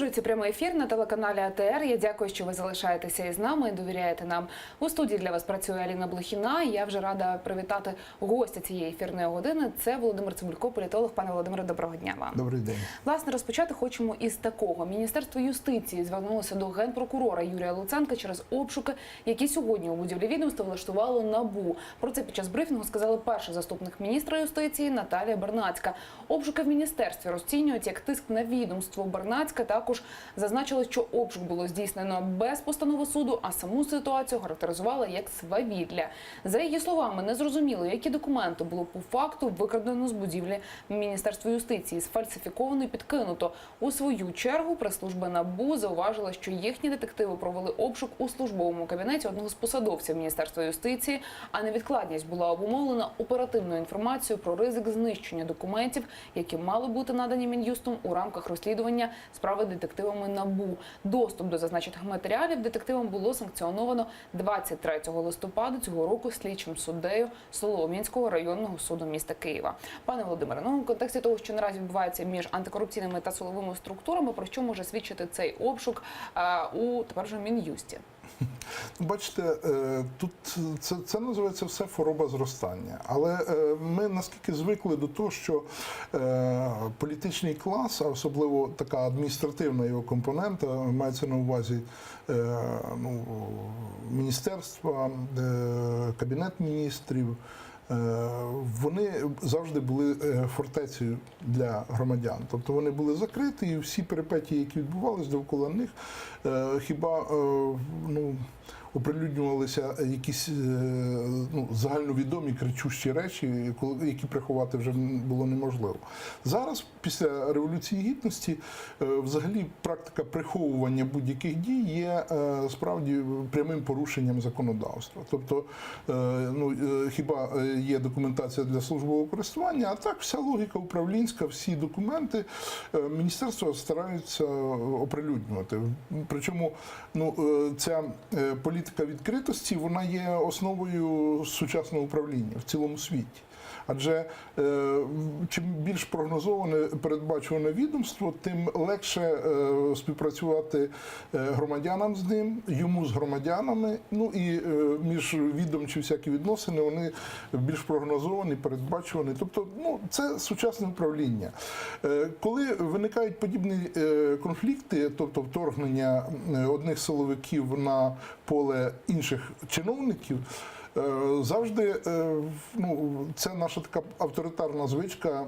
Продовжується прямий ефір на телеканалі АТР. Я дякую, що ви залишаєтеся із нами і довіряєте нам. У студії для вас працює Аліна Блохіна. І я вже рада привітати гостя цієї ефірної години. Це Володимир Цибулько, політолог. Пане Володимире, доброго дня вам. Добрий день. Власне, розпочати хочемо із такого. Міністерство юстиції звернулося до генпрокурора Юрія Луценка через обшуки, які сьогодні у будівлі відомства влаштувало НАБУ. Про це під час брифінгу сказали перший заступник міністра юстиції Наталія Бернацька. Обшуки в міністерстві розцінюють як тиск на відомство. Бернацька також зазначили, що обшук було здійснено без постанови суду, а саму ситуацію характеризувала як свавілля. За її словами, незрозуміло, які документи було по факту викрадено з будівлі Міністерства юстиції, сфальсифіковано і підкинуто. У свою чергу прес-служба НАБУ зауважила, що їхні детективи провели обшук у службовому кабінеті одного з посадовців Міністерства юстиції, а невідкладність була обумовлена оперативною інформацією про ризик знищення документів, які мали бути надані Мін'юстом у рамках розслідування справи детективами НАБУ. Доступ до зазначених матеріалів детективам було санкціоновано 23 листопада цього року слідчим суддею Солом'янського районного суду міста Києва. Пане Володимире, у контексті того, що наразі відбувається між антикорупційними та силовими структурами, про що може свідчити цей обшук у тепер вже Мін'юсті? Бачите, тут це називається все хвороба зростання. Але ми наскільки звикли до того, що політичний клас, а особливо така адміністративна його компонента, мається на увазі міністерства, Кабінет міністрів, вони завжди були фортецею для громадян. Тобто вони були закриті, і всі перипетії, які відбувалися довкола них, хіба оприлюднювалися якісь загальновідомі кричущі речі, які приховати вже було неможливо. Зараз, після Революції Гідності, взагалі практика приховування будь-яких дій є справді прямим порушенням законодавства. Тобто, хіба є документація для службового користування, а так вся логіка управлінська, всі документи міністерства стараються оприлюднювати. Причому ця політика відкритості, вона є основою сучасного управління в цілому світі. Адже чим більш прогнозоване, передбачуване відомство, тим легше співпрацювати громадянам з ним, йому з громадянами, і міжвідомчі всякі відносини, вони більш прогнозовані, передбачувані. Тобто, це сучасне управління. Коли виникають подібні конфлікти, тобто вторгнення одних силовиків на поле інших чиновників, завжди, це наша така авторитарна звичка,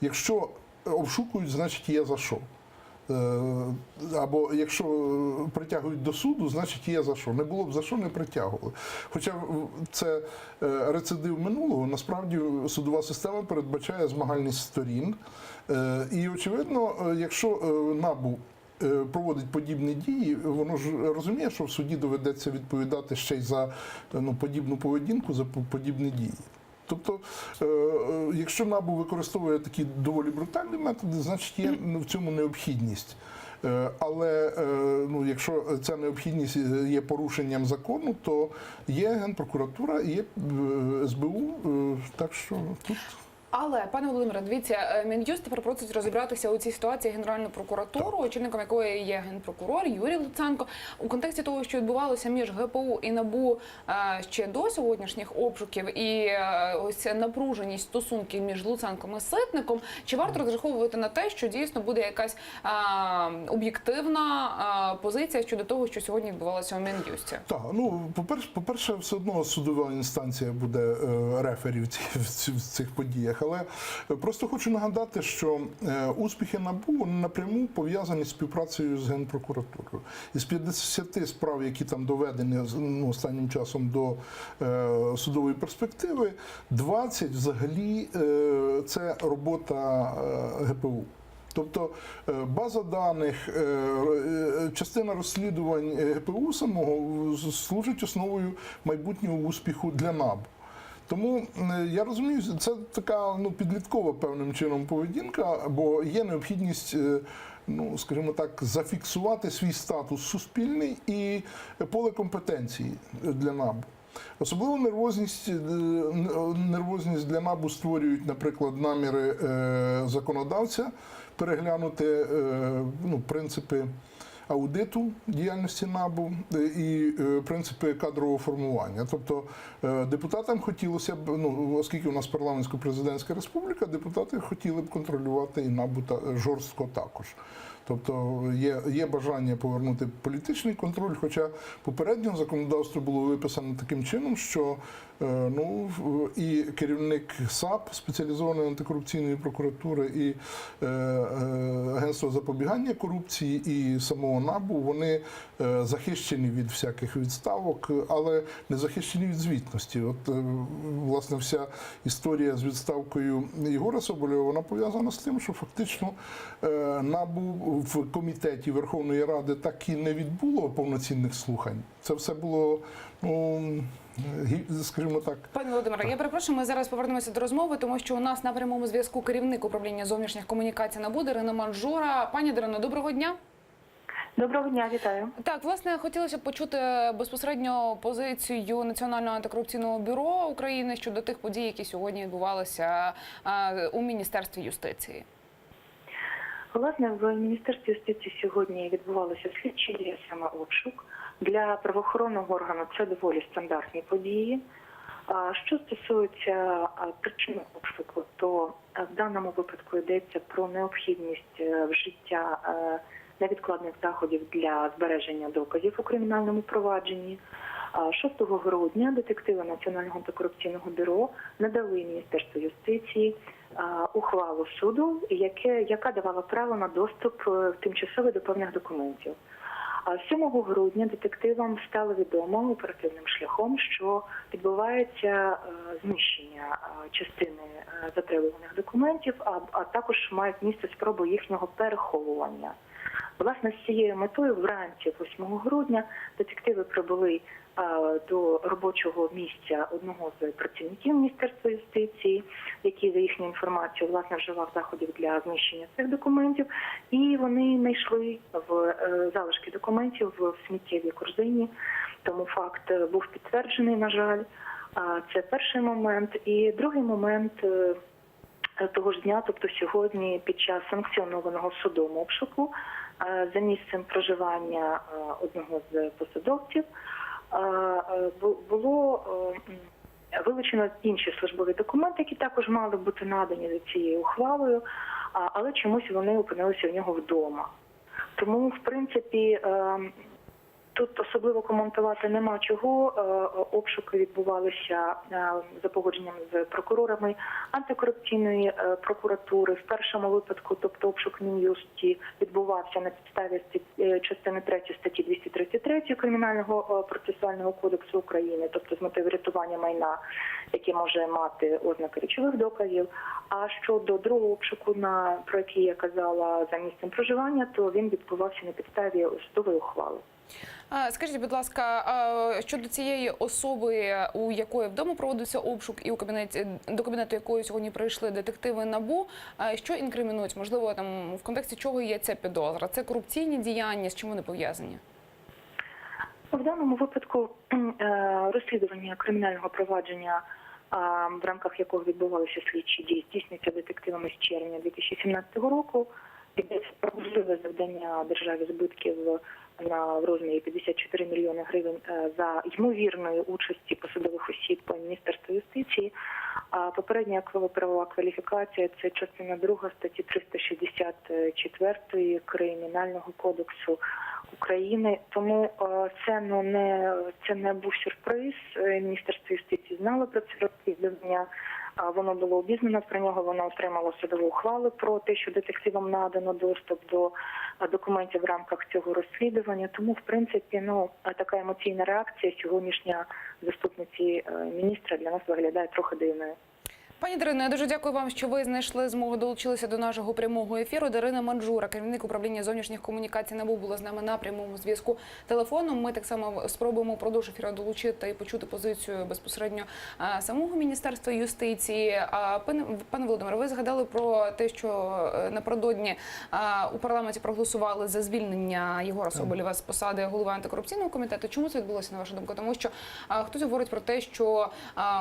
якщо обшукують, значить є за що. Або якщо притягують до суду, значить є за що. Не було б за що, не притягували. Хоча це рецидив минулого, насправді судова система передбачає змагальність сторін. І, очевидно, якщо НАБУ проводить подібні дії, воно ж розуміє, що в суді доведеться відповідати ще й за подібну поведінку, за подібні дії. Тобто, якщо НАБУ використовує такі доволі брутальні методи, значить є в цьому необхідність. Але якщо ця необхідність є порушенням закону, то є Генпрокуратура і є СБУ, так що тут... Але, пане Володимире, дивіться, Мін'юст тепер просить розібратися у цій ситуації Генеральну прокуратуру, очільником якої є генпрокурор Юрій Луценко. У контексті того, що відбувалося між ГПУ і НАБУ ще до сьогоднішніх обшуків і ось напруженість стосунків між Луценком і Ситником, чи варто розраховувати на те, що дійсно буде якась об'єктивна позиція щодо того, що сьогодні відбувалося у Мін'юсті? Так, по-перше, все одно судова інстанція буде рефері в цих подіях. Але просто хочу нагадати, що успіхи НАБУ напряму пов'язані з співпрацею з Генпрокуратурою. Із 50 справ, які там доведені останнім часом до судової перспективи, 20 взагалі це робота ГПУ. Тобто база даних, частина розслідувань ГПУ самого служить основою майбутнього успіху для НАБУ. Тому я розумію, це така підліткова певним чином поведінка, бо є необхідність, скажімо так, зафіксувати свій статус суспільний і поле компетенції для НАБУ. Особливо нервозність для НАБУ створюють, наприклад, наміри законодавця переглянути принципи аудиту діяльності НАБУ і принципи кадрового формування. Тобто депутатам хотілося б, оскільки у нас парламентсько-президентська республіка, депутати хотіли б контролювати і НАБУ жорстко також. Тобто є бажання повернути політичний контроль, хоча попередньо законодавство було виписано таким чином, що і керівник САП, спеціалізованої антикорупційної прокуратури, і Агентство запобігання корупції, і самого НАБУ, вони захищені від всяких відставок, але не захищені від звітності. От, власне, вся історія з відставкою Єгора Соболєва, вона пов'язана з тим, що фактично НАБУ в комітеті Верховної Ради так і не відбуло повноцінних слухань. Це все було, скажімо так. Пане Володимире, я перепрошую, ми зараз повернемося до розмови, тому що у нас на прямому зв'язку керівник управління зовнішніх комунікацій НАБУ Дарина Манжура. Пані Дарино, доброго дня. Доброго дня, вітаю. Так, власне, хотілося б почути безпосередньо позицію Національного антикорупційного бюро України щодо тих подій, які сьогодні відбувалися у Міністерстві юстиції. Власне, в Міністерстві юстиції сьогодні відбувалося слідчі дії, саме обшук. Для правоохоронного органу це доволі стандартні події. Що стосується причини обшуку, то в даному випадку йдеться про необхідність вжиття невідкладних заходів для збереження доказів у кримінальному провадженні. 6 грудня детективи Національного антикорупційного бюро надали Міністерству юстиції ухвалу суду, яка давала право на доступ тимчасовий до певних документів. 7 грудня детективам стало відомо оперативним шляхом, що відбувається знищення частини затребуваних документів, а також мають місце спроби їхнього переховування. Власне, з цією метою вранці 8 грудня детективи прибули до робочого місця одного з працівників Міністерства юстиції, який, за їхню інформацію, власне, вживав заходів для знищення цих документів, і вони знайшли в залишки документів в сміттєвій корзині. Тому факт був підтверджений, на жаль. Це перший момент. І другий момент того ж дня, тобто сьогодні, під час санкціонованого судом обшуку за місцем проживання одного з посадовців, було вилучено інші службові документи, які також мали бути надані за цією ухвалою, але чомусь вони опинилися в нього вдома. Тому, в принципі, тут особливо коментувати нема чого. Обшуки відбувалися за погодженням з прокурорами антикорупційної прокуратури. В першому випадку, тобто обшук Мін'юсті, відбувався на підставі частини 3 статті 233 Кримінального процесуального кодексу України, тобто з метою врятування майна, яке може мати ознаки речових доказів. А щодо другого обшуку, про який я казала, за місцем проживання, то він відбувався на підставі судової ухвали. Скажіть, будь ласка, щодо цієї особи, у якої вдома проводився обшук, і до кабінету якої сьогодні прийшли детективи НАБУ, що інкримінують? Можливо, там в контексті чого є ця підозра? Це корупційні діяння, з чим вони пов'язані? В даному випадку розслідування кримінального провадження, в рамках якого відбувалися слідчі дії, здійснюється детективами з червня 2017 року. Йдеться про можливе завдання державі збитків в розмірі 54 мільйони гривень за ймовірної участі посадових осіб Міністерства юстиції. Попередня правова кваліфікація – це частина 2 статті 364 Кримінального кодексу України. Тому це не був сюрприз. Міністерство юстиції знало про це розслідування. Воно було обізнано про нього, воно отримало судову ухвалу про те, що детективам надано доступ до документів в рамках цього розслідування. Тому, в принципі, така емоційна реакція сьогоднішня заступниці міністра для нас виглядає трохи дивною. Пані Дарино, я дуже дякую вам, що ви знайшли змогу долучилися до нашого прямого ефіру. Дарина Манжура, керівник управління зовнішніх комунікацій НАБУ, була з нами на прямому зв'язку телефоном. Ми так само спробуємо впродовж ефіру долучити і почути позицію безпосередньо самого Міністерства юстиції. Пане Володимире, ви згадали про те, що напередодні у парламенті проголосували за звільнення Єгора Соболєва з посади голови антикорупційного комітету. Чому це відбулося, на вашу думку? Тому що хтось говорить про те, що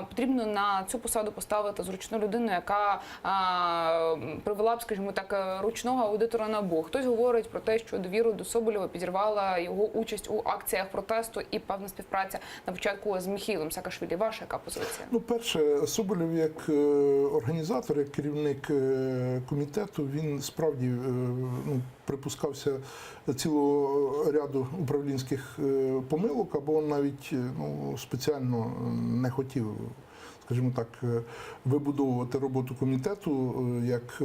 потрібно на цю посаду поставити зручну людину, яка привела б, скажімо так, ручного аудитора НАБУ. Хтось говорить про те, що довіру до Соболєва підірвала його участь у акціях протесту і певна співпраця на початку з Міхеїлом Саакашвілі. Ваша яка позиція? Ну, перше, Соболєв як організатор, як керівник комітету, він справді припускався цілого ряду управлінських помилок, або навіть спеціально не хотів, скажімо так, вибудовувати роботу комітету як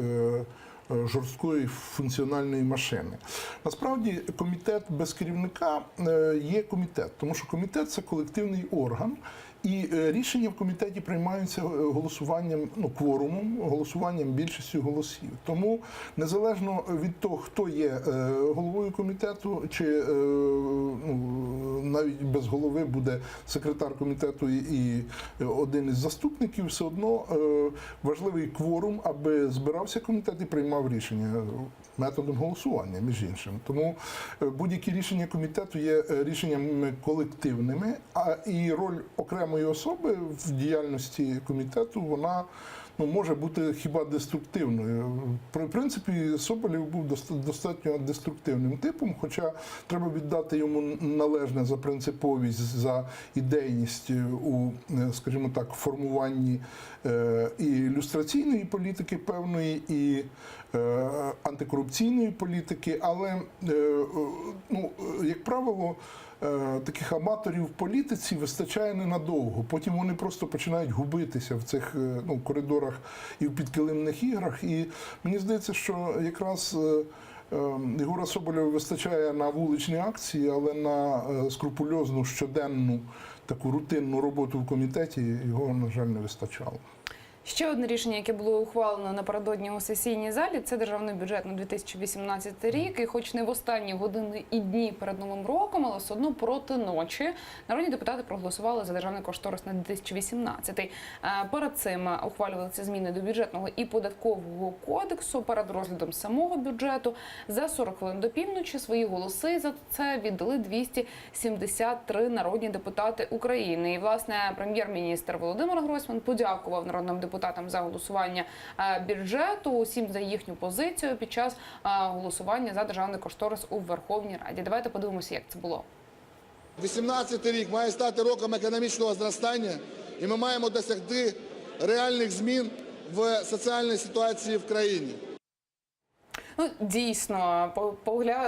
жорсткої функціональної машини. Насправді, комітет без керівника є комітет, тому що комітет – це колективний орган, і рішення в комітеті приймаються голосуванням, кворумом, голосуванням більшістю голосів. Тому незалежно від того, хто є головою комітету, чи навіть без голови буде секретар комітету і один із заступників, все одно важливий кворум, аби збирався комітет і приймав рішення методом голосування, між іншим. Тому будь-які рішення комітету є рішеннями колективними, і роль окремої особи в діяльності комітету, вона може бути хіба деструктивною. В принципі, Соболєв був достатньо деструктивним типом, хоча треба віддати йому належне за принциповість, за ідейність у, скажімо так, формуванні і люстраційної політики певної, і антикорупційної політики, але, як правило, таких аматорів в політиці вистачає ненадовго. Потім вони просто починають губитися в цих коридорах і в підкилимних іграх. І мені здається, що якраз Єгора Соболєва вистачає на вуличні акції, але на скрупульозну щоденну таку рутинну роботу в комітеті його, на жаль, не вистачало. Ще одне рішення, яке було ухвалено напередодні у сесійній залі, це державний бюджет на 2018 рік. І хоч не в останні години і дні перед Новим роком, але все одно проти ночі народні депутати проголосували за державний кошторис на 2018. Перед цим ухвалювалися зміни до бюджетного і податкового кодексу. Перед розглядом самого бюджету за 40 хвилин до півночі свої голоси за це віддали 273 народні депутати України. І, власне, прем'єр-міністр Володимир Гройсман подякував народним депутатам за голосування бюджету, усім за їхню позицію під час голосування за державний кошторис у Верховній Раді. Давайте подивимося, як це було. 2018 рік має стати роком економічного зростання, і ми маємо досягти реальних змін в соціальній ситуації в країні. Дійсно,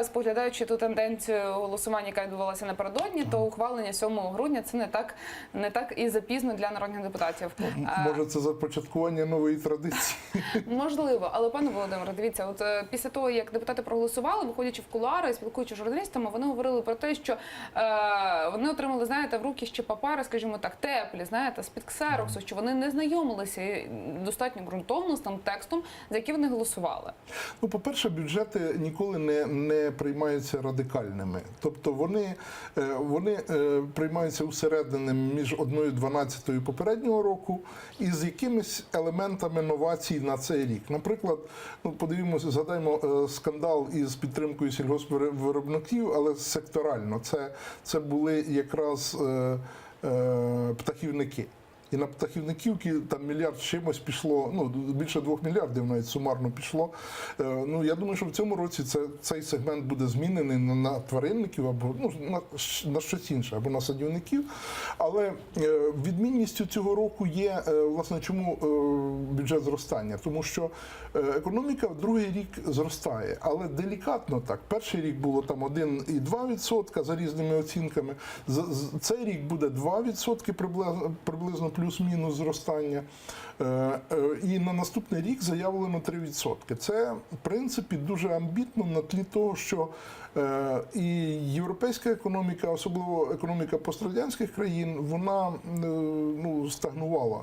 споглядаючи ту тенденцію голосування, яка відбувалася напередодні, то ухвалення 7 грудня – це не так і запізно для народних депутатів. Може, це започаткування нової традиції? Можливо, але, пане Володимире, дивіться, от після того, як депутати проголосували, виходячи в кулуари, спілкуючись з журналістами, вони говорили про те, що вони отримали, знаєте, в руки ще папери, скажімо так, теплі, знаєте, з-під ксероксу, що вони не знайомилися достатньо ґрунтовно з тим текстом, за який вони голосували. По-перше, бюджети ніколи не приймаються радикальними. Тобто вони приймаються усерединами між 1/12 попереднього року і з якимись елементами новацій на цей рік. Наприклад, подивимося, згадаємо скандал із підтримкою сільгоспвиробників, але секторально. Це були якраз птахівники. І на птахівниківки там мільярд чимось пішло, більше 2 мільярдів навіть сумарно пішло. Я думаю, що в цьому році цей сегмент буде змінений на тваринників або на щось інше, або на садівників. Але відмінністю цього року є, власне, чому бюджет зростання? Тому що економіка в другий рік зростає, але делікатно так. Перший рік було там 1,2% за різними оцінками. Цей рік буде 2% приблизно плюс-мінус зростання. І на наступний рік заявлено 3%. Це, в принципі, дуже амбітно на тлі того, що і європейська економіка, особливо економіка пострадянських країн, вона стагнувала.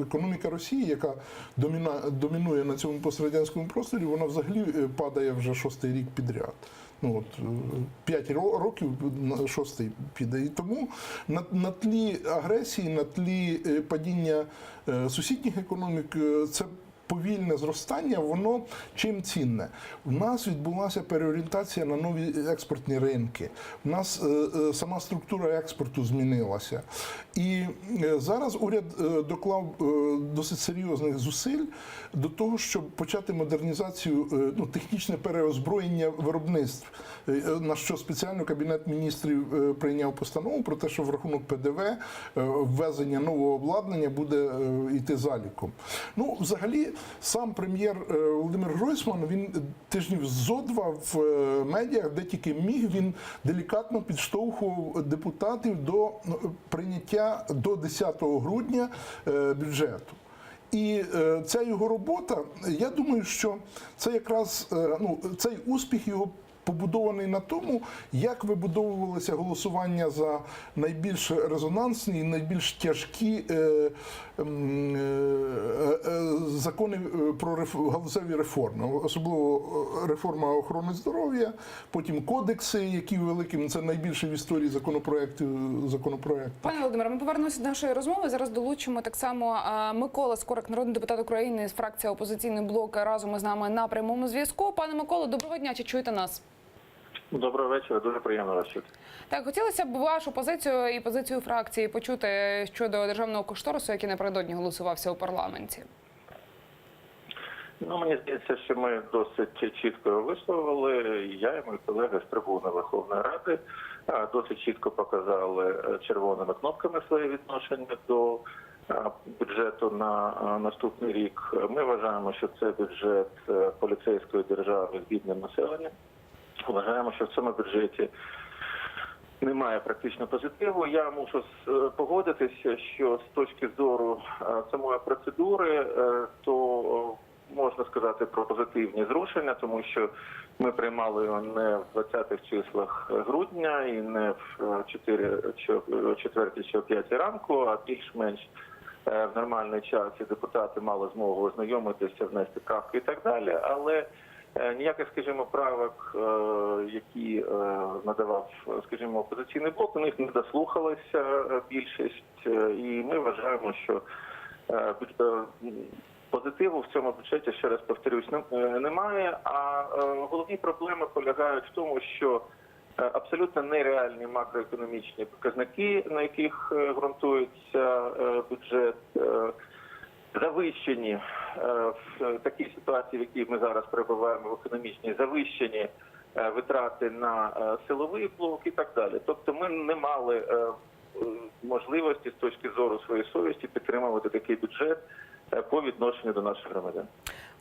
Економіка Росії, яка домінує на цьому пострадянському просторі, вона взагалі падає вже 6-й рік підряд. 5 років, 6-й піде. І тому на тлі агресії, на тлі падіння сусідніх економік, це повільне зростання, воно чим цінне? У нас відбулася переорієнтація на нові експортні ринки. У нас сама структура експорту змінилася. І зараз уряд доклав досить серйозних зусиль до того, щоб почати модернізацію, технічне переозброєння виробництв, на що спеціально Кабінет міністрів прийняв постанову про те, що в рахунок ПДВ ввезення нового обладнання буде йти заліком. Взагалі, сам прем'єр Володимир Гройсман, він тижнів зо два в медіах, де тільки міг, він делікатно підштовхував депутатів до прийняття до 10 грудня бюджету. І ця його робота, я думаю, що це якраз цей успіх його побудований на тому, як вибудовувалося голосування за найбільш резонансні і найбільш тяжкі закони про галузеві реформи. Особливо реформа охорони здоров'я, потім кодекси, які великим, це найбільше в історії законопроєктів. Пане Володимире, ми повернемося до нашої розмови. Зараз долучимо так само Микола Скорик, народний депутат України з фракції «Опозиційний блок», разом із нами на прямому зв'язку. Пане Миколо, доброго дня, чи чуєте нас? Доброго вечора, дуже приємно вас чути. Так, хотілося б вашу позицію і позицію фракції почути щодо державного кошторису, який напередодні голосувався у парламенті. Мені здається, що ми досить чітко висловили, я і мої колеги з трибуни Верховної Ради досить чітко показали червоними кнопками своє відношення до бюджету на наступний рік. Ми вважаємо, що це бюджет поліцейської держави з бідним населенням. Вважаємо, що в цьому бюджеті немає практично позитиву. Я мушу погодитися, що з точки зору самої процедури, то можна сказати про позитивні зрушення, тому що ми приймали його не в 20-х числах грудня і не в 4 чи 5 ранку, а більш-менш в нормальний час і депутати мали змогу ознайомитися, внести правки і так далі. Але ніяких, скажімо, правок, які надавав, скажімо, «Опозиційний блок», у них не дослухалася більшість, і ми вважаємо, що позитиву в цьому бюджеті, ще раз повторюсь, немає, а головні проблеми полягають в тому, що абсолютно нереальні макроекономічні показники, на яких ґрунтується бюджет, завищені в такій ситуації, в якій ми зараз перебуваємо в економічній, завищені витрати на силовий блок і так далі. Тобто ми не мали можливості з точки зору своєї совісті підтримувати такий бюджет по відношенню до наших громадян.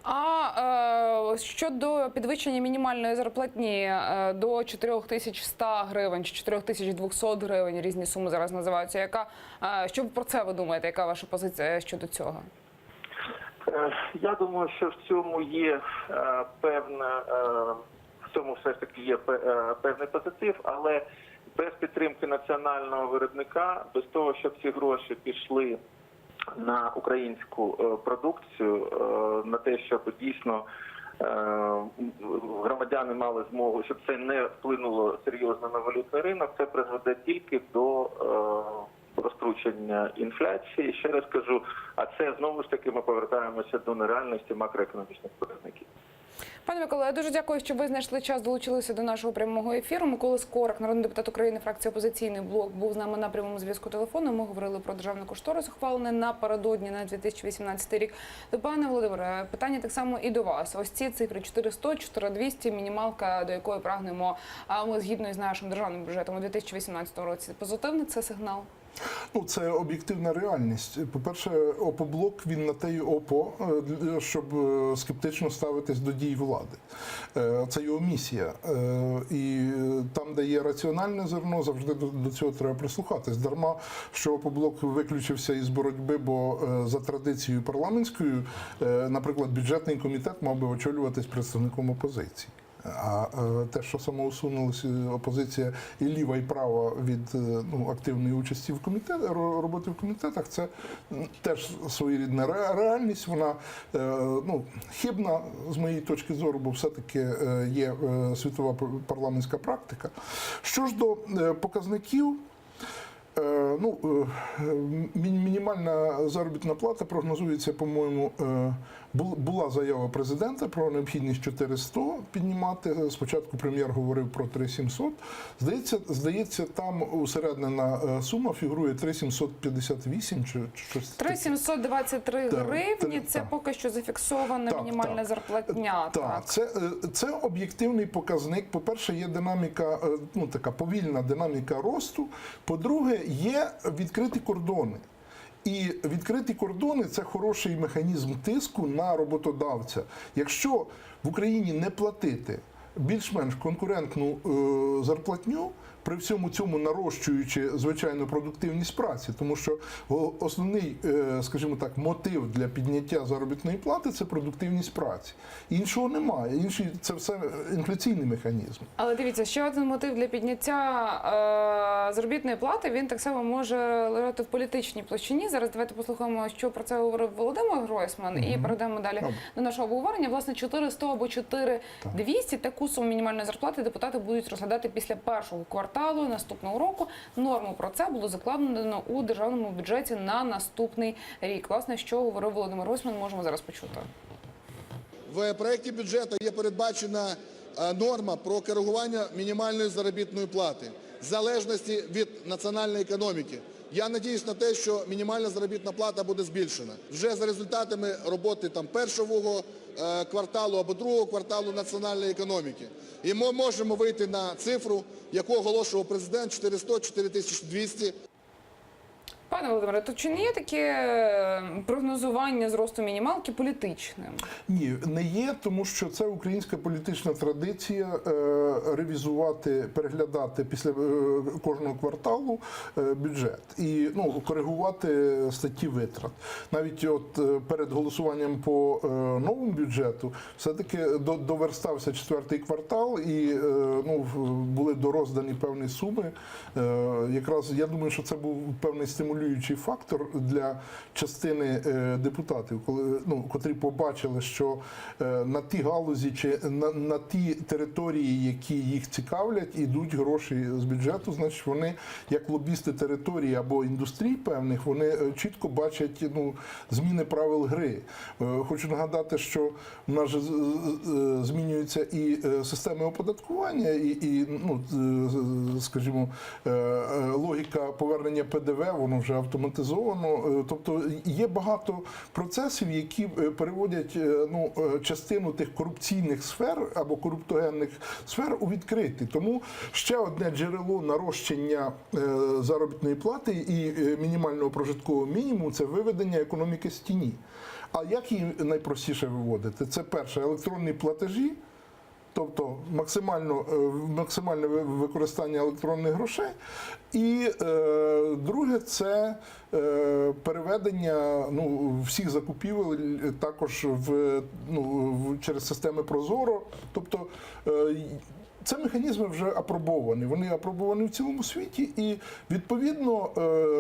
А щодо підвищення мінімальної зарплатні до 4100 гривень чи 4200 гривень, різні суми зараз називаються, що про це ви думаєте, яка ваша позиція щодо цього? Я думаю, що в цьому є в цьому все ж таки є певний позитив, але без підтримки національного виробника, без того, щоб ці гроші пішли на українську продукцію, на те, щоб дійсно громадяни мали змогу, щоб це не вплинуло серйозно на валютний ринок, це призведе тільки до розкручення інфляції. Ще раз кажу, а це знову ж таки ми повертаємося до нереальності макроекономічних показників. Пане Миколо, я дуже дякую, що ви знайшли час, долучилися до нашого прямого ефіру. Микола Скорик, народний депутат України, фракція «Опозиційний блок», був з нами на прямому зв'язку телефону. Ми говорили про державний кошторис, ухвалений напередодні на 2018 рік. То, пане Володимире, питання так само і до вас. Ось ці цифри 4100, 4200, мінімалка, до якої прагнемо ми згідно із нашим державним бюджетом у 2018 році. Позитивний це сигнал? Це об'єктивна реальність. По-перше, ОПО-блок, він на те й ОПО, щоб скептично ставитись до дій влади. Це його місія. І там, де є раціональне зерно, завжди до цього треба прислухатись. Дарма, що ОПО-блок виключився із боротьби, бо за традицією парламентською, наприклад, бюджетний комітет мав би очолюватись представником опозиції. А те, що самоусунулася опозиція і ліва, і права від активної участі в роботи в комітетах, це теж своєрідна реальність. Вона хибна з моєї точки зору, бо все-таки є світова парламентська практика. Що ж до показників, Мінімальна заробітна плата прогнозується, по-моєму, була заява президента про необхідність 400 піднімати. Спочатку прем'єр говорив про 3700. Здається, там усереднена сума фігурує 3758 чи щось таке. 3723 гривні – це так. поки що зафіксована мінімальна зарплатня. Так, це об'єктивний показник. По-перше, є динаміка, така повільна динаміка росту. По-друге, є відкриті кордони. І відкриті кордони – це хороший механізм тиску на роботодавця. Якщо в Україні не платити більш-менш конкурентну зарплатню, при всьому цьому нарощуючи, звичайно, продуктивність праці, тому що основний, скажімо так, мотив для підняття заробітної плати – це продуктивність праці. Іншого немає. Інший – це все інфляційний механізм. Але дивіться, ще один мотив для підняття заробітної плати, він так само може лежати в політичній площині. Зараз давайте послухаємо, що про це говорив Володимир Гройсман, і перейдемо далі до нашого обговорення. Власне, 400 або 4200 – таку суму мінімальної зарплати депутати будуть розглядати після першого кварталу наступного року. Норму про це було закладено у державному бюджеті на наступний рік. Власне, що говорив Володимир Гройсман, можемо зараз почути. В проєкті бюджету є передбачена норма про коригування мінімальної заробітної плати в залежності від національної економіки. Я надіюсь на те, що мінімальна заробітна плата буде збільшена. Вже за результатами роботи першого кварталу або другого кварталу національної економіки. І ми можемо вийти на цифру, яку оголошував президент, 400-4200. Пане Володимире, то чи не є таке прогнозування зросту мінімалки політичним? Ні, не є, тому що це українська політична традиція ревізувати, переглядати після кожного кварталу бюджет і коригувати статті витрат. Навіть перед голосуванням по новому бюджету все-таки доверстався четвертий квартал і були дороздані певні суми. Якраз я думаю, що це був певний стимулюючий фактор для частини депутатів, котрі побачили, що на ті галузі чи на ті території, які їх цікавлять, ідуть гроші з бюджету, значить вони, як лобісти території або індустрій певних, вони чітко бачать зміни правил гри. Хочу нагадати, що в нас же змінюються і системи оподаткування, і скажімо, логіка повернення ПДВ, воно вже автоматизовано. Тобто є багато процесів, які переводять частину тих корупційних сфер або коруптогенних сфер у відкриті. Тому ще одне джерело нарощення заробітної плати і мінімального прожиткового мінімуму – це виведення економіки з тіні. А як її найпростіше виводити? Це перше – електронні платежі, тобто максимальне використання електронних грошей. І друге – це переведення всіх закупівель також через системи ProZorro. Тобто це механізми вже апробовані. Вони апробовані в цілому світі, і відповідно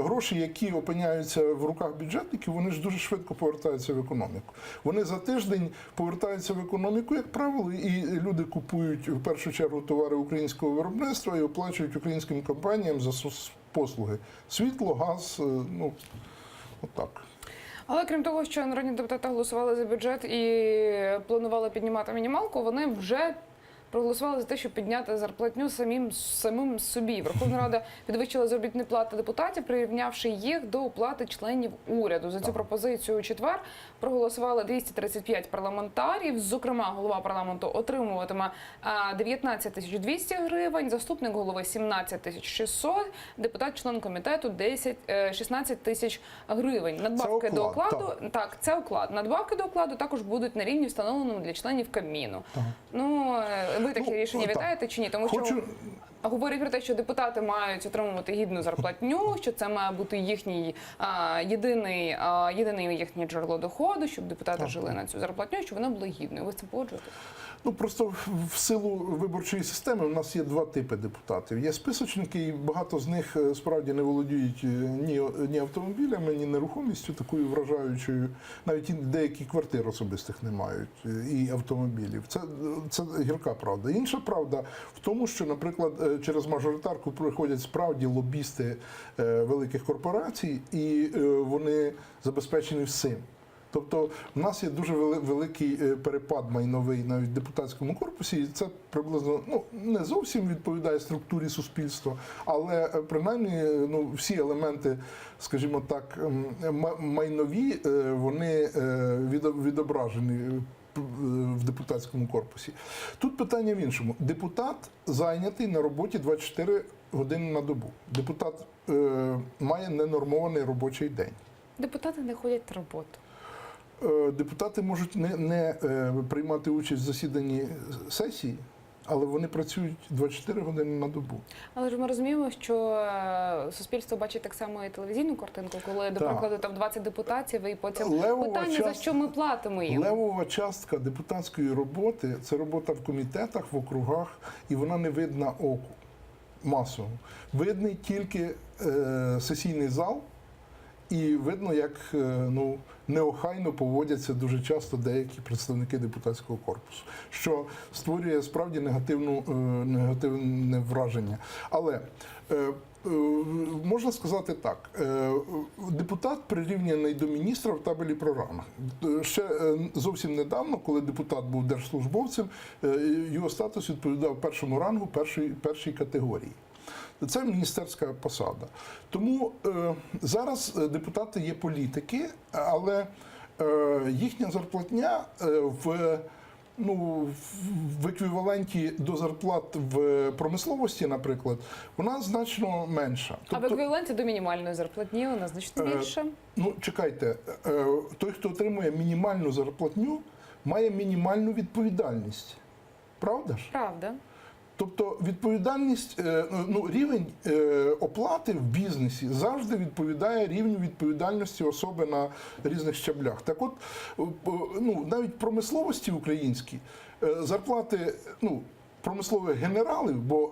гроші, які опиняються в руках бюджетників, вони ж дуже швидко повертаються в економіку. Вони за тиждень повертаються в економіку, як правило, і люди купують в першу чергу товари українського виробництва і оплачують українським компаніям за послуги. Світло, газ, отак. Але крім того, що народні депутати голосували за бюджет і планували піднімати мінімалку, вони вже проголосували за те, щоб підняти зарплатню самим собі. Верховна Рада підвищила заробітні плати депутатів, прирівнявши їх до оплати членів уряду. За цю пропозицію у четвер проголосували 235 парламентарів. Зокрема, голова парламенту отримуватиме 19 200 гривень, заступник голови – 17 600, депутат-член комітету – 16 тисяч гривень. Надбавки до окладу, так, це оклад. Надбавки до окладу також будуть на рівні, встановленому для членів Кабміну. Ви таке рішення вітаєте чи ні? Тому що говорять про те, що депутати мають отримувати гідну зарплатню, що це має бути їхній єдине їхнє джерело доходу, щоб депутати жили на цю зарплатню, щоб вона була гідною. Ви з цим погоджуєтесь? Просто в силу виборчої системи у нас є два типи депутатів. Є списочники, і багато з них справді не володіють ні автомобілями, ні нерухомістю такою вражаючою. Навіть деякі квартир особистих не мають, і автомобілів. Це гірка правда. Інша правда в тому, що, наприклад, через мажоритарку приходять справді лобісти великих корпорацій, і вони забезпечені всім. Тобто в нас є дуже великий перепад майновий навіть в депутатському корпусі, і це приблизно не зовсім відповідає структурі суспільства, але принаймні всі елементи, скажімо так, майнові, вони відображені в депутатському корпусі. Тут питання в іншому. Депутат зайнятий на роботі 24 години на добу. Депутат має ненормований робочий день. Депутати не ходять на роботу. Депутати можуть не приймати участь в засіданні сесії, але вони працюють 24 години на добу. Але ж ми розуміємо, що суспільство бачить так само і телевізійну картинку, коли, до прикладу, там 20 депутатів, і потім питання, за що ми платимо їм. Левова частка депутатської роботи – це робота в комітетах, в округах, і вона не видна оку масово. Видний тільки сесійний зал, і видно, як неохайно поводяться дуже часто деякі представники депутатського корпусу, що створює справді негативне враження. Але можна сказати так, депутат прирівняний до міністра в табелі про ранг. Ще зовсім недавно, коли депутат був держслужбовцем, його статус відповідав першому рангу першій категорії. Це міністерська посада. Тому зараз депутати є політики, але їхня зарплатня в еквіваленті до зарплат в промисловості, наприклад, вона значно менша. А в еквіваленті до мінімальної зарплатні вона значно більше? Чекайте, той, хто отримує мінімальну зарплатню, має мінімальну відповідальність. Правда ж? Правда. Тобто відповідальність, рівень оплати в бізнесі завжди відповідає рівню відповідальності особи на різних щаблях. Так от, навіть в промисловості українській зарплати промислових генералів, бо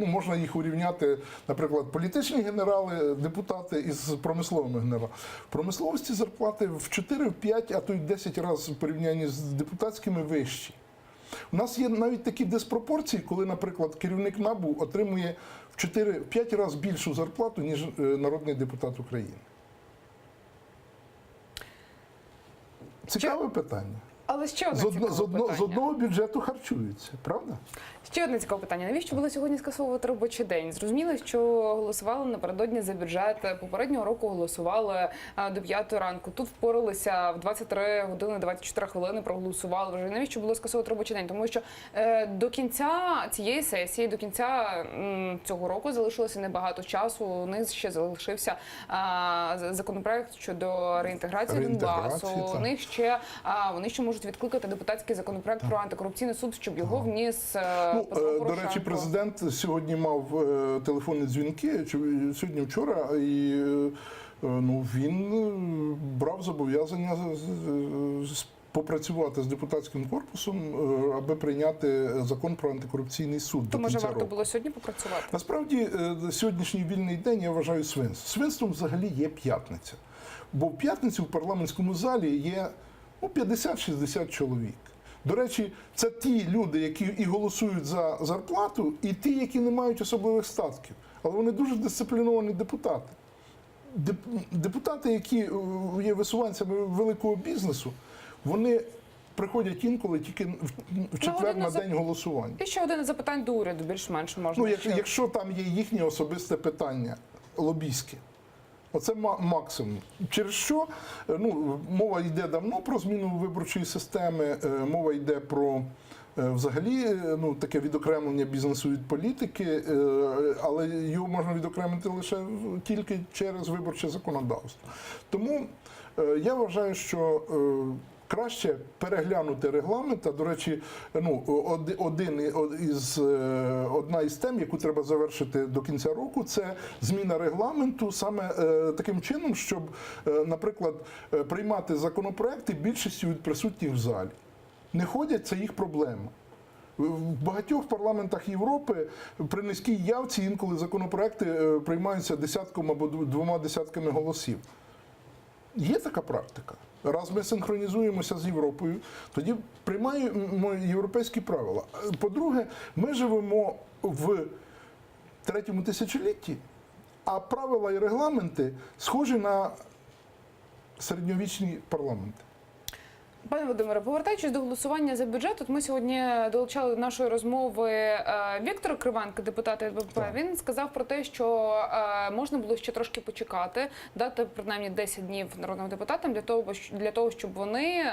можна їх урівняти, наприклад, політичні генерали, депутати із промисловими генералами. В промисловості зарплати в 4, в 5, а то й 10 разів в порівнянні з депутатськими вищі. У нас є навіть такі диспропорції, коли, наприклад, керівник НАБУ отримує в 4-5 разів більшу зарплату, ніж народний депутат України. Цікаве питання. Але ще одне цікаве питання. З одного бюджету харчуються, правда? Ще одне цікаве питання. Навіщо було сьогодні скасовувати робочий день? Зрозуміло, що голосували напередодні за бюджет. Попереднього року голосували до 5 ранку. Тут впоралися в 23 години 24 хвилини, проголосували вже. Навіщо було скасовувати робочий день? Тому що до кінця цієї сесії, до кінця цього року залишилося небагато часу. У них ще залишився законопроект щодо реінтеграції Донбасу. Вони ще можуть відкликати депутатський законопроект про антикорупційний суд, щоб його вніс до речі, президент сьогодні мав телефонні дзвінки, сьогодні-вчора, і він брав зобов'язання попрацювати з депутатським корпусом, аби прийняти закон про антикорупційний суд. То, може, варто було сьогодні попрацювати? Насправді, сьогоднішній вільний день я вважаю свинством. Свинством взагалі є п'ятниця. Бо в п'ятницю в парламентському залі є 50-60 чоловік. До речі, це ті люди, які і голосують за зарплату, і ті, які не мають особливих статків. Але вони дуже дисципліновані депутати. Депутати, які є висуванцями великого бізнесу, вони приходять інколи тільки в четвер на день голосування. І ще одне запитання до уряду, більш-менш можна. Якщо там є їхнє особисте питання, лобійське. Оце максимум. Через що мова йде давно про зміну виборчої системи, мова йде про взагалі таке відокремлення бізнесу від політики, але його можна відокремити лише тільки через виборче законодавство. Тому я вважаю, що краще переглянути регламент. А, до речі, одна із тем, яку треба завершити до кінця року, це зміна регламенту саме таким чином, щоб, наприклад, приймати законопроекти більшістю від присутніх в залі. Не ходять, це їх проблема. В багатьох парламентах Європи при низькій явці інколи законопроекти приймаються десятком або 2 десятками голосів. Є така практика. Раз ми синхронізуємося з Європою, тоді приймаємо європейські правила. По-друге, ми живемо в третьому тисячолітті, а правила і регламенти схожі на середньовічні парламенти. Пане Володимире, повертаючись до голосування за бюджет, от ми сьогодні долучали до нашої розмови Віктора Кривенка, депутата ЛБП. Так. Він сказав про те, що можна було ще трошки почекати, дати принаймні 10 днів народним депутатам для того, щоб вони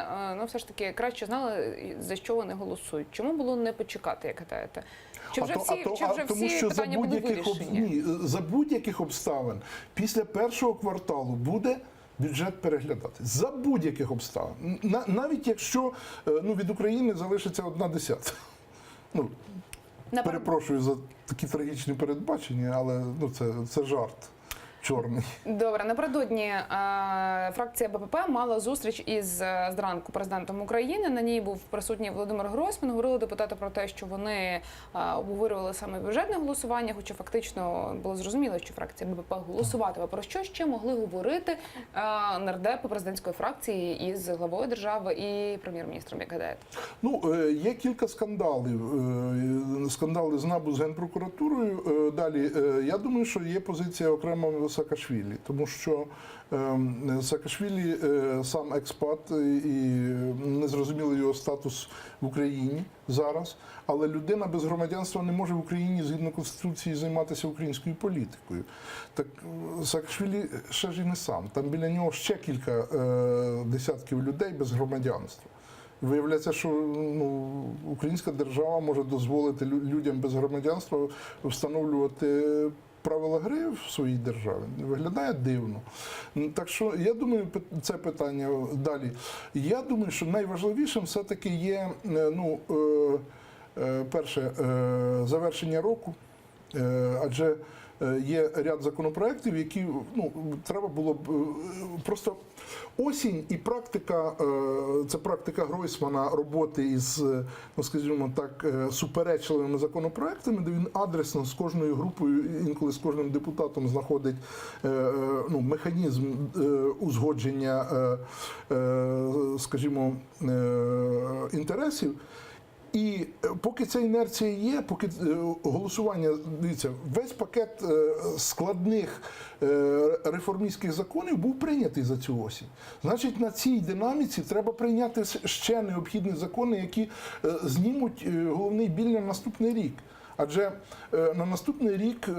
все ж таки краще знали, за що вони голосують. Чому було не почекати, як гадаєте? Чи вже Тому що всі питання були вирішені? за будь-яких обставин після першого кварталу буде бюджет переглядати. За будь-яких обставин. Навіть якщо від України залишиться 1/10. Перепрошую за такі трагічні передбачення, але це жарт чорний. Добре, напередодні фракція БПП мала зустріч із зранку президентом України. На ній був присутній Володимир Гройсман. Говорили депутати про те, що вони обговорювали саме бюджетне голосування, хоча фактично було зрозуміло, що фракція БПП голосуватиме. Про що ще могли говорити нардепи президентської фракції із главою держави і прем'єр-міністром, як гадаєте? Є кілька скандалів. Скандали з НАБУ, з Генпрокуратурою. Далі, я думаю, що є позиція окремо Саакашвілі, тому що Саакашвілі сам експат і незрозумілий його статус в Україні зараз, але людина без громадянства не може в Україні згідно Конституції займатися українською політикою. Так Саакашвілі ще ж і не сам. Там біля нього ще кілька десятків людей без громадянства. Виявляється, що українська держава може дозволити людям без громадянства встановлювати правила гри в своїй державі. Виглядає дивно. Так що, я думаю, це питання далі. Я думаю, що найважливішим все-таки є, перше, завершення року, адже є ряд законопроєктів, які треба було б просто осінь і практика, це практика Гройсмана роботи із, скажімо так, суперечливими законопроєктами, де він адресно з кожною групою, інколи з кожним депутатом знаходить механізм узгодження, скажімо, інтересів. І поки ця інерція є, поки голосування, дивіться, весь пакет складних реформістських законів був прийнятий за цю осінь. Значить, на цій динаміці треба прийняти ще необхідні закони, які знімуть головний біль на наступний рік. Адже на наступний рік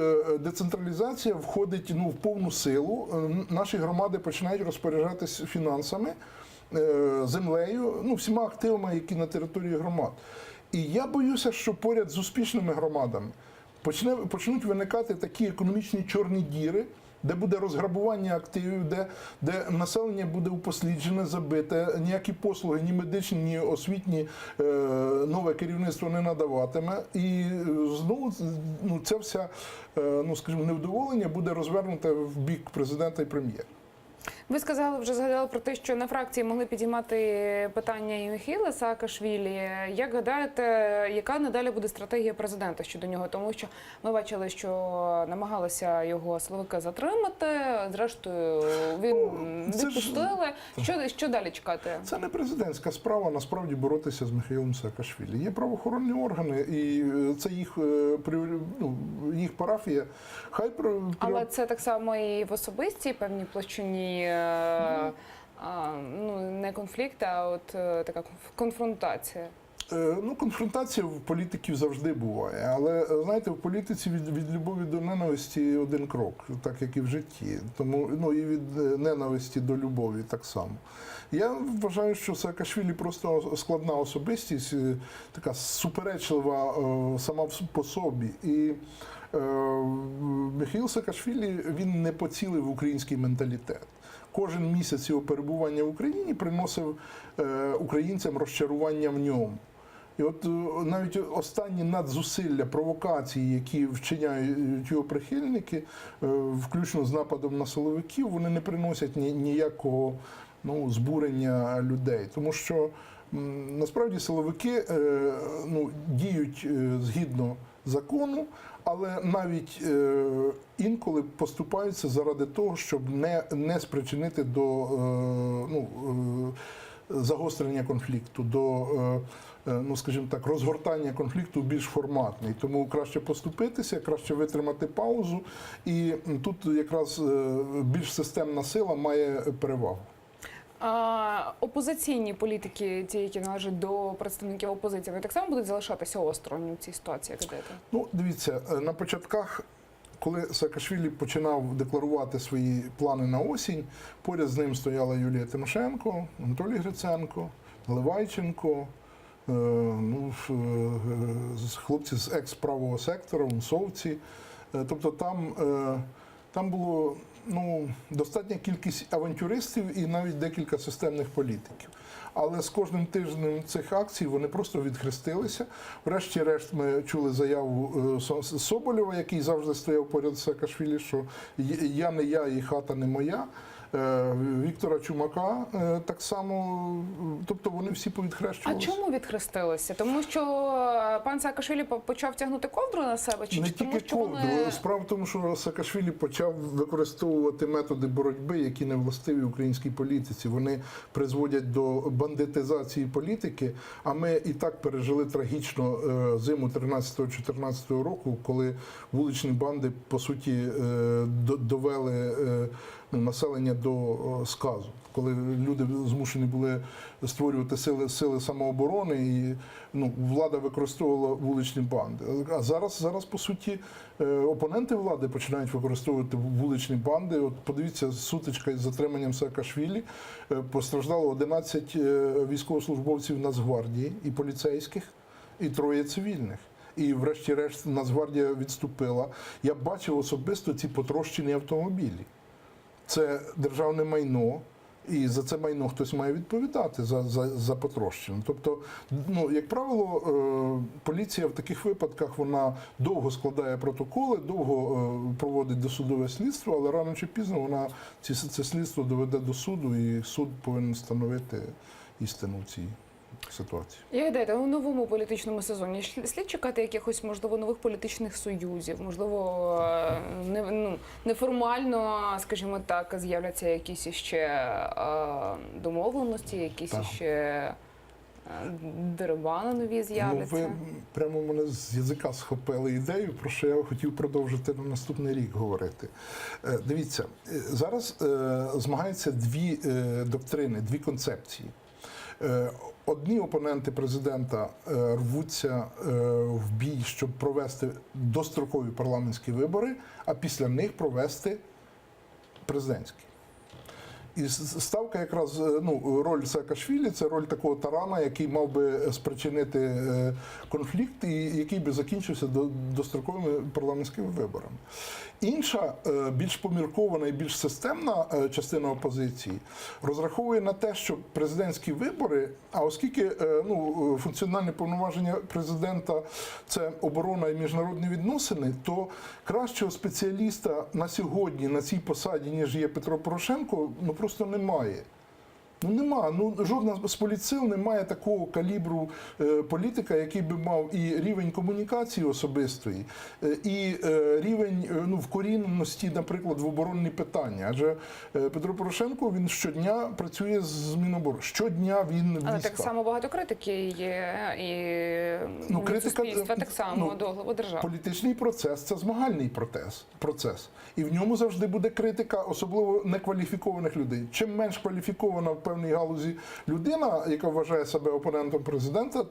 децентралізація входить в повну силу, наші громади починають розпоряджатися фінансами, землею, всіма активами, які на території громад. І я боюся, що поряд з успішними громадами почнуть виникати такі економічні чорні діри, де буде розграбування активів, де населення буде упосліджене, забите, ніякі послуги, ні медичні, ні освітні нове керівництво не надаватиме. І знову ця вся, скажімо, невдоволення буде розвернута в бік президента і прем'єра. Ви згадали про те, що на фракції могли підіймати питання і Міхеїла Саакашвілі. Як гадаєте, яка надалі буде стратегія президента щодо нього? Тому що ми бачили, що намагалися його силовики затримати, зрештою він відпустили. Що далі чекати? Це не президентська справа, насправді, боротися з Міхеїлом Саакашвілі. Є правоохоронні органи, і це їх парафія. Але це так само і в особистій певній площині, не конфлікт, а от така конфронтація. Конфронтація в політиків завжди буває, але, знаєте, в політиці від любові до ненависті один крок, так як і в житті. Тому, і від ненависті до любові так само. Я вважаю, що Саакашвілі просто складна особистість, така суперечлива сама по собі. І Міхеїл Саакашвілі, він не поцілив в український менталітет. Кожен місяць його перебування в Україні приносив українцям розчарування в ньому. І от навіть останні надзусилля, провокації, які вчиняють його прихильники, включно з нападом на силовиків, вони не приносять ніякого збурення людей. Тому що насправді силовики діють згідно закону, але навіть інколи поступаються заради того, щоб не спричинити до загострення конфлікту, до ну скажімо так, розгортання конфлікту більш форматний. Тому краще поступитися, краще витримати паузу. І тут якраз більш системна сила має перевагу. Опозиційні політики, ті, які належать до представників опозиції, вони так само будуть залишатися осторонь у цій ситуації, як гадаєте? Ну, дивіться, на початках, коли Саакашвілі починав декларувати свої плани на осінь, поряд з ним стояла Юлія Тимошенко, Анатолій Гриценко, Наливайченко, хлопці з екс-правого сектора, унсовці. Тобто там було достатня кількість авантюристів і навіть декілька системних політиків. Але з кожним тижнем цих акцій вони просто відхрестилися. Врешті-решт ми чули заяву Соболєва, який завжди стояв поряд з Саакашвілі, що я не я і хата не моя. Віктора Чумака так само, тобто вони всі повідхрещувалися. А чому відхрестилися? Тому що пан Саакашвілі почав тягнути ковдру на себе? Чи Не тому, тільки що ковдру. Справа в тому, що Саакашвілі почав використовувати методи боротьби, які не властиві українській політиці. Вони призводять до бандитизації політики, а ми і так пережили трагічно зиму 13-14 року, коли вуличні банди, по суті, довели населення до сказу, коли люди змушені були створювати сили самооборони, і влада використовувала вуличні банди. А зараз по суті, опоненти влади починають використовувати вуличні банди. От подивіться, сутичка із затриманням Саакашвілі, постраждало 11 військовослужбовців Нацгвардії і поліцейських, і 3 цивільних. І врешті-решт Нацгвардія відступила. Я бачив особисто ці потрощені автомобілі. Це державне майно, і за це майно хтось має відповідати за потрощення. Тобто, як правило, поліція в таких випадках вона довго складає протоколи, довго проводить досудове слідство, але рано чи пізно вона це слідство доведе до суду, і суд повинен встановити істину в цій ситуації. Як гадаєте, у новому політичному сезоні слід чекати якихось, можливо, нових політичних союзів? Можливо, неформально, скажімо так, з'являться якісь іще домовленості, якісь іще дерибани нові з'являться? Ви прямо мене з язика схопили ідею, про що я хотів продовжити на наступний рік говорити. Дивіться, зараз змагаються дві доктрини, дві концепції. Одні опоненти президента рвуться в бій, щоб провести дострокові парламентські вибори, а після них провести президентські. І ставка якраз, роль Саакашвілі – це роль такого тарана, який мав би спричинити конфлікт і який би закінчився достроковими парламентськими виборами. Інша, більш поміркована і більш системна частина опозиції розраховує на те, що президентські вибори, а оскільки функціональне повноваження президента – це оборона і міжнародні відносини, то кращого спеціаліста на сьогодні на цій посаді, ніж є Петро Порошенко, просто немає. Жодна з політсил не має такого калібру політика, який би мав і рівень комунікації особистої, і рівень вкоріненості, наприклад, в оборонні питання. Адже Петро Порошенко, він щодня працює з Міноборони. Щодня він в військах. Але так само багато критики є, і суспільства так само до глави держави. Політичний процес – це змагальний процес. І в ньому завжди буде критика, особливо некваліфікованих людей. Чим менш кваліфікована в певній галузі людина, яка вважає себе опонентом президента,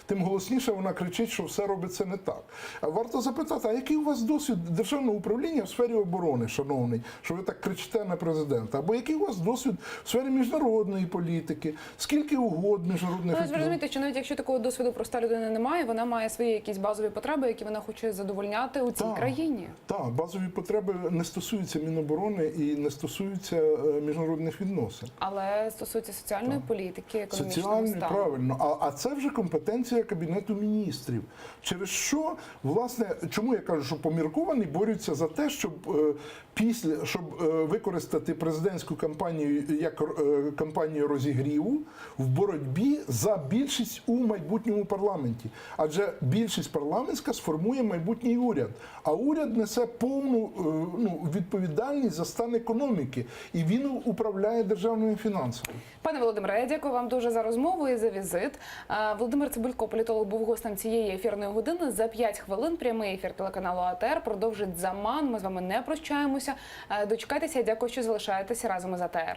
тим голосніше вона кричить, що все робиться не так. Варто запитати, а який у вас досвід державного управління в сфері оборони, шановний, що ви так кричите на президента? Або який у вас досвід в сфері міжнародної політики? Скільки угод міжнародних? Ви розумієте, що навіть якщо такого досвіду проста людина не має, вона має свої якісь базові потреби, які вона хоче задовольняти у цій країні. Так, базові потреби не стосуються Міноборони і не стосуються міжнародних відносин. Але стосується соціальної політики, економічного стану. Правильно. А це вже компетенція Кабінету міністрів. Через що, власне, чому я кажу, що помірковані борються за те, щоб використати президентську кампанію як кампанію розігріву в боротьбі за більшість у майбутньому парламенті. Адже більшість парламентська сформує майбутній уряд. А уряд несе повну відповідальність за стан економіки, і він управляє державними фінансами. Пане Володимире, я дякую вам дуже за розмову і за візит. Володимир Цибулько, політолог, був гостем цієї ефірної години. За 5 хвилин прямий ефір телеканалу АТR продовжить Заман. Ми з вами не прощаємося. Дочекайтеся. Дякую, що залишаєтеся разом із АТR.